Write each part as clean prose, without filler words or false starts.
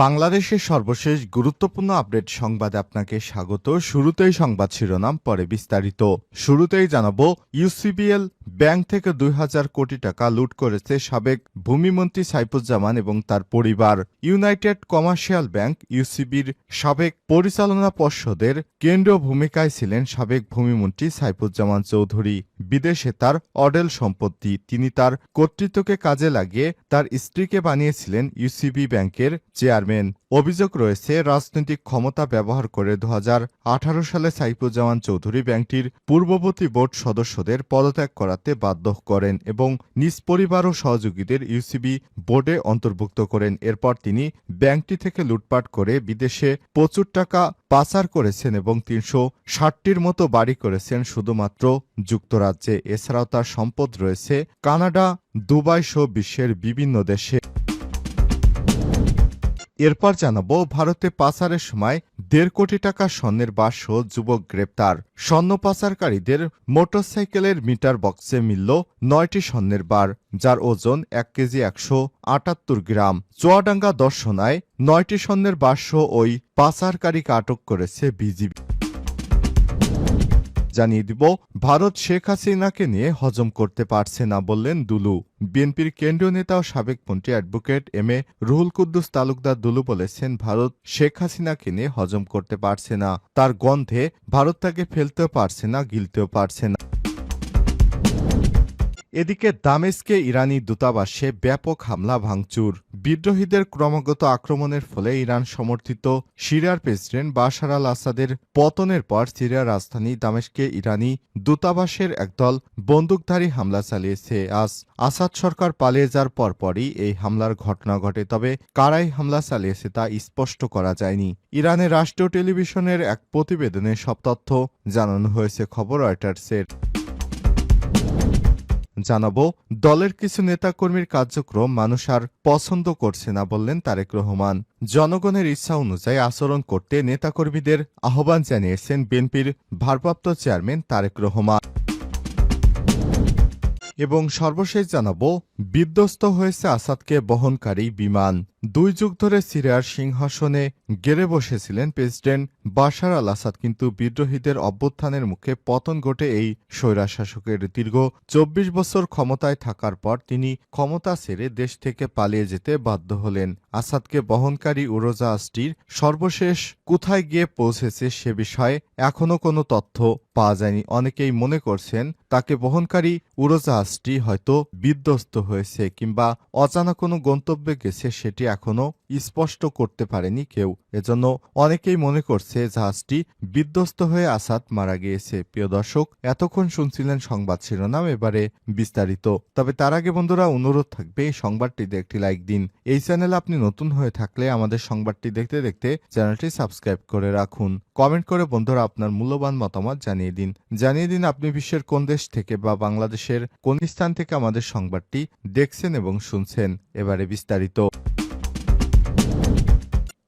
বাংলাদেশের সর্বশেষ গুরুত্বপূর্ণ আপডেট সংবাদে আপনাকে স্বাগত। শুরুতেই সংবাদ শিরোনাম, পরে বিস্তারিত। শুরুতেই জানাবো, ইউসিবিএল ব্যাংক থেকে ২,০০০ কোটি টাকা লুট করেছে সাবেক ভূমিমন্ত্রী সাইফুজ্জামান এবং তার পরিবার। ইউনাইটেড কমার্শিয়াল ব্যাংক ইউসিবির সাবেক পরিচালনা পর্ষদের কেন্দ্রীয় ভূমিকায় ছিলেন সাবেক ভূমিমন্ত্রী সাইফুজ্জামান চৌধুরী। বিদেশে তার অডেল সম্পত্তি। তিনি তার কর্তৃত্বকে কাজে লাগিয়ে তার স্ত্রীকে বানিয়েছিলেন ইউসিবি ব্যাংকের চেয়ারম্যান। অভিযোগ রয়েছে, রাজনৈতিক ক্ষমতা ব্যবহার করে ২০১৮ সালে সাইফুজ্জামান চৌধুরী ব্যাংকটির পূর্ববর্তী বোর্ড সদস্যদের পদত্যাগ করাতে বাধ্য করেন এবং নিজ পরিবার ও সহযোগীদের ইউসিবি বোর্ডে অন্তর্ভুক্ত করেন। এরপর তিনি ব্যাংকটি থেকে লুটপাট করে বিদেশে প্রচুর টাকা পাচার করেছেন এবং ৩৬০টির মতো বাড়ি করেছেন শুধুমাত্র যুক্তরাজ্যে। এছাড়াও তার সম্পদ রয়েছে কানাডা, দুবাই সহ বিশ্বের বিভিন্ন দেশে। এরপর জানাবো, ভারতে পাচারের সময় ১.৫ কোটি টাকা স্বর্ণের বার সহ যুবক গ্রেপ্তার। স্বর্ণ পাচারকারীদের মোটরসাইকেলের মিটার বক্সে মিলল ৯টি স্বর্ণের বার, যার ওজন ১ কেজি ১৭৮ গ্রাম। চুয়াডাঙ্গা দর্শনায় ৯টি স্বর্ণের বার সহ ওই পাচারকারীকে আটক করেছে বিজিবি। জানিয়ে দিব, ভারত শেখ হাসিনাকে নিয়ে হজম করতে পারছে না বললেন দুলু। বিএনপির কেন্দ্রীয় নেতা ও সাবেক মন্ত্রী advocate M A Ruhul Kuddus Talukdar Dulu বলেছেন, ভারত শেখ হাসিনাকে নিয়ে হজম করতে পারছে না। তার গন্ধে ভারত তাকে ফেলতেও পারছে না, গিলতেও পারছে না। এদিকে দামেস্কে ইরানি দূতাবাসে ব্যাপক হামলা ভাঙচুর। বিদ্রোহীদের ক্রমাগত আক্রমণের ফলে ইরান সমর্থিত সিরিয়ার প্রেসিডেন্ট বাশার আল আসাদের পতনের পর সিরিয়ার রাজধানী দামেস্কে ইরানি দূতাবাসের একদল বন্দুকধারী হামলা চালিয়েছে। আজ আসাদ সরকার পালিয়ে যাওয়ার পরপরই এই হামলার ঘটনা ঘটে। তবে কারাই হামলা চালিয়েছে তা স্পষ্ট করা যায়নি। ইরানের রাষ্ট্রীয় টেলিভিশনের এক প্রতিবেদনে সব তথ্য জানানো হয়েছে। খবর রয়টার্সের। জানাবো, দলের কিছু নেতাকর্মীর কার্যক্রম মানুষ আর পছন্দ করছে না বললেন তারেক রহমান। জনগণের ইচ্ছা অনুযায়ী আচরণ করতে নেতাকর্মীদের আহ্বান জানিয়েছেন বিএনপির ভারপ্রাপ্ত চেয়ারম্যান তারেক রহমান। এবং সর্বশেষ জানাবো, বিধ্বস্ত হয়েছে আসাদকে বহনকারী বিমান। ২ যুগ ধরে সিরিয়ার সিংহাসনে গেড়ে বসেছিলেন প্রেসিডেন্ট বাশার আল আসাদ, কিন্তু বিদ্রোহীদের অভ্যুত্থানের মুখে পতন ঘটে এই স্বৈরাশাসকের। দীর্ঘ ২৪ বছর ক্ষমতায় থাকার পর তিনি ক্ষমতা ছেড়ে দেশ থেকে পালিয়ে যেতে বাধ্য হলেন। আসাদকে বহনকারী উড়োজাহাজটির সর্বশেষ কোথায় গিয়ে পৌঁছেছে সে বিষয়ে এখনও কোনো তথ্য পাওয়া যায়নি। অনেকেই মনে করছেন তাকে বহনকারী উড়োজাহাজটি হয়তো বিধ্বস্ত হয়েছে কিংবা অজানা কোনো গন্তব্যে গেছে, সেটি এখনো স্পষ্ট করতে পারেনি কেউ। এজন্য অনেকেই মনে করছে জাহাজটি বিধ্বস্ত হয়ে আসাদ মারা গিয়েছে। প্রিয় দর্শক, এতক্ষণ শুনছিলেন সংবাদ শিরোনাম, এবারে বিস্তারিত। তবে তার আগে বন্ধুরা, অনুরোধ থাকবে এই সংবাদটিতে একটি লাইক দিন। এই চ্যানেলে আপনি নতুন হয়ে থাকলে আমাদের সংবাদটি দেখতে দেখতে চ্যানেলটি সাবস্ক্রাইব করে রাখুন। কমেন্ট করে বন্ধুরা আপনার মূল্যবান মতামত জানিয়ে দিন আপনি বিশ্বের কোন দেশ থেকে বা বাংলাদেশের কোন স্থান থেকে আমাদের সংবাদটি দেখছেন এবং শুনছেন। এবারে বিস্তারিত।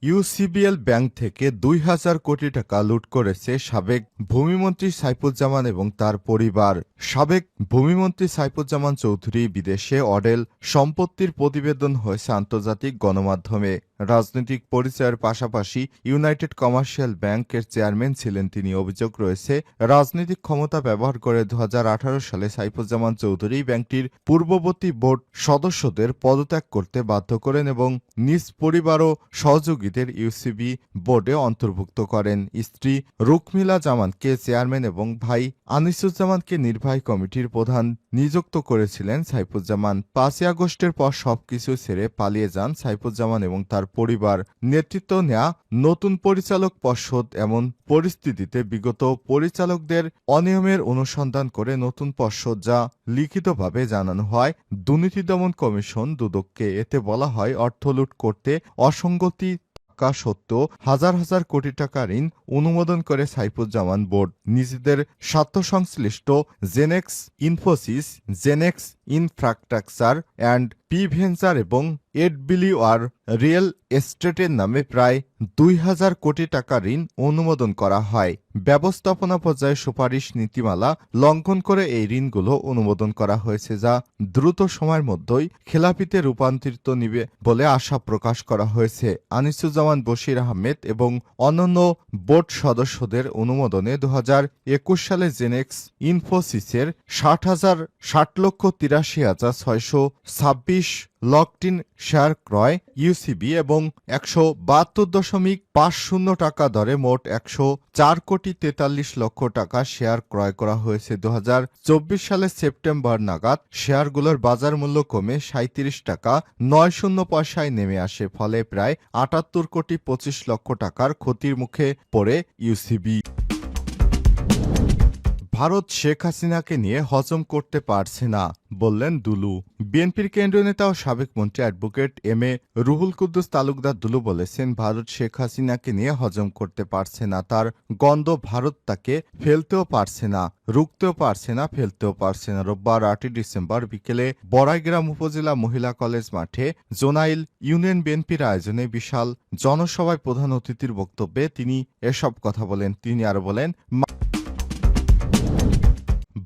ইউসিবিএল ব্যাংক থেকে ২,০০০ কোটি টাকা লুট করেছে সাবেক ভূমিমন্ত্রী সাইফুজ্জামান এবং তার পরিবার। সাবেক ভূমিমন্ত্রী সাইফুজ্জামান চৌধুরী বিদেশে অডেল সম্পত্তির প্রতিবেদন হয়েছে আন্তর্জাতিক গণমাধ্যমে। রাজনৈতিক পরিচয়ের পাশাপাশি ইউনাইটেড কমার্শিয়াল ব্যাংকের চেয়ারম্যান ছিলেন তিনি। অভিযোগ রয়েছে, রাজনৈতিক ক্ষমতা ব্যবহার করে ২০১৮ সালে সাইফুজ্জামান চৌধুরী ব্যাংকটির পূর্ববর্তী বোর্ড সদস্যদের পদত্যাগ করতে বাধ্য করেন এবং নিজ পরিবার ও সহযোগীদের ইউসিবি বোর্ডে অন্তর্ভুক্ত করেন। স্ত্রী রুকমিলা জামানকে চেয়ারম্যান এবং ভাই আনিসুজ্জামানকে নির্বাহী কমিটির প্রধান নিযুক্ত করেছিলেন সাইফুজ্জামান। ৫ই আগস্টের পর সবকিছু ছেড়ে পালিয়ে যান সাইফুজ্জামান এবং তার পরিবার। নেতৃত্ব নেয়া নতুন পরিচালক পর্ষদ এমন পরিস্থিতিতে বিগত পরিচালকদের অনিয়মের অনুসন্ধান করে নতুন পর্ষদ যা লিখিতভাবে জানানো হয় দুর্নীতি দমন কমিশন দুদককে। এতে বলা হয়, অর্থ লুট করতে অসঙ্গতি থাকা সত্ত্বেও হাজার হাজার কোটি টাকা ঋণ অনুমোদন করে সাইফুজ্জামান বোর্ড। নিজেদের স্বার্থ সংশ্লিষ্ট Genex Infosys, Genex infrastructure and P venture এবং এডবিলিউআর রিয়েল এস্টেটের নামে প্রায় ২,০০০ কোটি টাকা ঋণ অনুমোদন করা হয়। ব্যবস্থাপনা পর্যায়ে সুপারিশ নীতিমালা লঙ্ঘন করে এই ঋণগুলো অনুমোদন করা হয়েছে, যা দ্রুত সময়ের মধ্যেই খেলাপিতে রূপান্তরিত নিবে বলে আশা প্রকাশ করা হয়েছে। আনিসুজ্জামান বশির আহমেদ এবং অন্যান্য বোর্ড সদস্যদের অনুমোদনে ২০২১ সালে জেনেক্স ইনফোসিসের ৬০,৮৩,৬২৬ লকড-ইন শেয়ার ক্রয় ইউসিবি এবং ১৭২.৫০ টাকা দরে মোট ১০৪,৪৩,০০,০০০ টাকা শেয়ার ক্রয় করা হয়েছে। ২০২৪ সালের সেপ্টেম্বর নাগাদ শেয়ারগুলোর বাজার মূল্য কমে ৩৭ টাকা ৯০ পয়সায় নেমে আসে, ফলে প্রায় ৭৮,২৫,০০,০০০ টাকার ক্ষতির মুখে পড়ে ইউসিবি। ভারত শেখ হাসিনাকে নিয়ে হজম করতে পারছে না, বললেন দুলু। বিএনপির কেন্দ্রীয় নেতা ও সাবেক মন্ত্রী advocate M A Ruhul Kuddus Talukdar Dulu বলেছেন, ভারত শেখ হাসিনাকে নিয়ে হজম করতে পারছে না। তার গন্ধ ভারত তাকে ফেলতেও পারছে না, রুখতেও পারছে না, ফেলতেও পারছে না। রোববার ৮ই ডিসেম্বর বিকেলে বড়াইগ্রাম উপজেলা মহিলা কলেজ মাঠে জোনাইল ইউনিয়ন বিএনপির আয়োজনে বিশাল জনসভায় প্রধান অতিথির বক্তব্যে তিনি এসব কথা বলেন। তিনি আরো বলেন,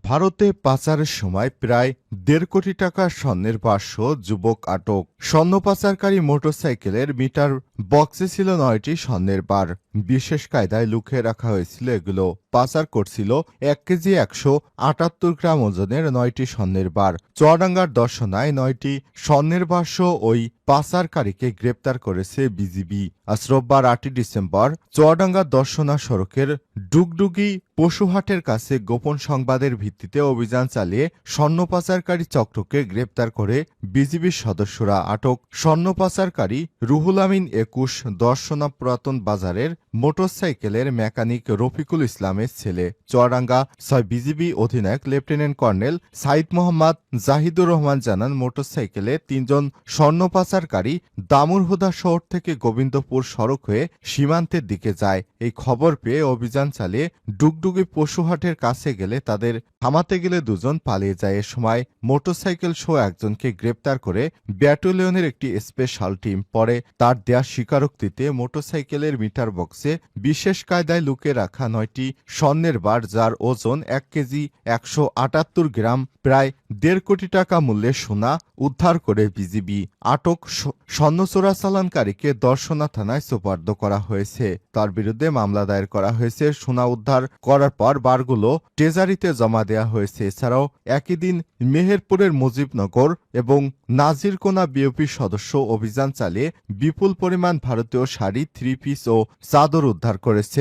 ভারতে পাচারের সময় প্রায় ১.৫ কোটি টাকার স্বর্ণের বাক্স, যুবক আটক। স্বর্ণ পাচারকারী মোটরসাইকেলের মিটার বক্সে ছিল ৯টি স্বর্ণের বার। বিশেষ কায়দায় লুকিয়ে রাখা হয়েছিল এগুলো। পাচার করছিল ১ কেজি ১৭৮ গ্রাম ওজনের ৯টি স্বর্ণের বার। চুয়াডাঙ্গার দর্শনায় ৯টি স্বর্ণের বাক্স ওই পাচারকারীকে গ্রেপ্তার করেছে বিজিবি। আজ রোববার ৮ই ডিসেম্বর চুয়াডাঙ্গার দর্শনা সড়কের ডুগডুগি পশুহাটের কাছে গোপন সংবাদের ভিত্তিতে অভিযান চালিয়ে স্বর্ণ পাচারকারী চক্রকে গ্রেপ্তার করে বিজিবির সদস্যরা। আটক স্বর্ণ পাচারকারী রুহুল আমিন ২১ দর্শনা পুরাতন বাজারের মোটরসাইকেলের মেকানিক রফিকুল ইসলামের ছেলে। চুয়াডাঙ্গা ৬ বিজিবি অধিনায়ক লেফটেন্যান্ট কর্নেল সাইদ মোহাম্মদ জাহিদুর রহমান জানান, মোটরসাইকেলে ৩ জন স্বর্ণ পাচারকারী দামুরহুদা শহর থেকে গোবিন্দপুর সড়ক হয়ে সীমান্তের দিকে যায়। এই খবর পেয়ে অভিযান চালিয়ে ডুগডুগি পশুহাটের কাছে গেলে তাদের থামাতে গেলে দুজন পালিয়ে যায়। এ সময় মোটরসাইকেল সহ একজনকে গ্রেপ্তার করে ব্যাটালিয়নের একটি স্পেশাল টিম। পরে তার দেয়া স্বীকারোক্তিতে মোটরসাইকেলের মিটার বক্সে বিশেষ কায়দায় লুকিয়ে রাখা ৯টি স্বর্ণের বার, যার ওজন ১ কেজি ১৭৮ গ্রাম, প্রায় ১.৫ কোটি টাকা মূল্যের সোনা উদ্ধার করে বিজিবি। আটক স্বর্ণ চোরাচালানকারীকে দর্শনা থানায় সোপর্দ করা হয়েছে। তার বিরুদ্ধে মামলা দায়ের করা হয়েছে। সোনা উদ্ধার করার পর বারগুলো ট্রেজারিতে জমা দেওয়া হয়েছে। এছাড়াও একই দিন মেহেরপুরের মুজিবনগর এবং নাজিরকোনা বিওপি সদস্য অভিযান চালিয়ে বিপুল পরিমাণ ভারতীয় শাড়ি, 3 পিস ও চাদর উদ্ধার করেছে।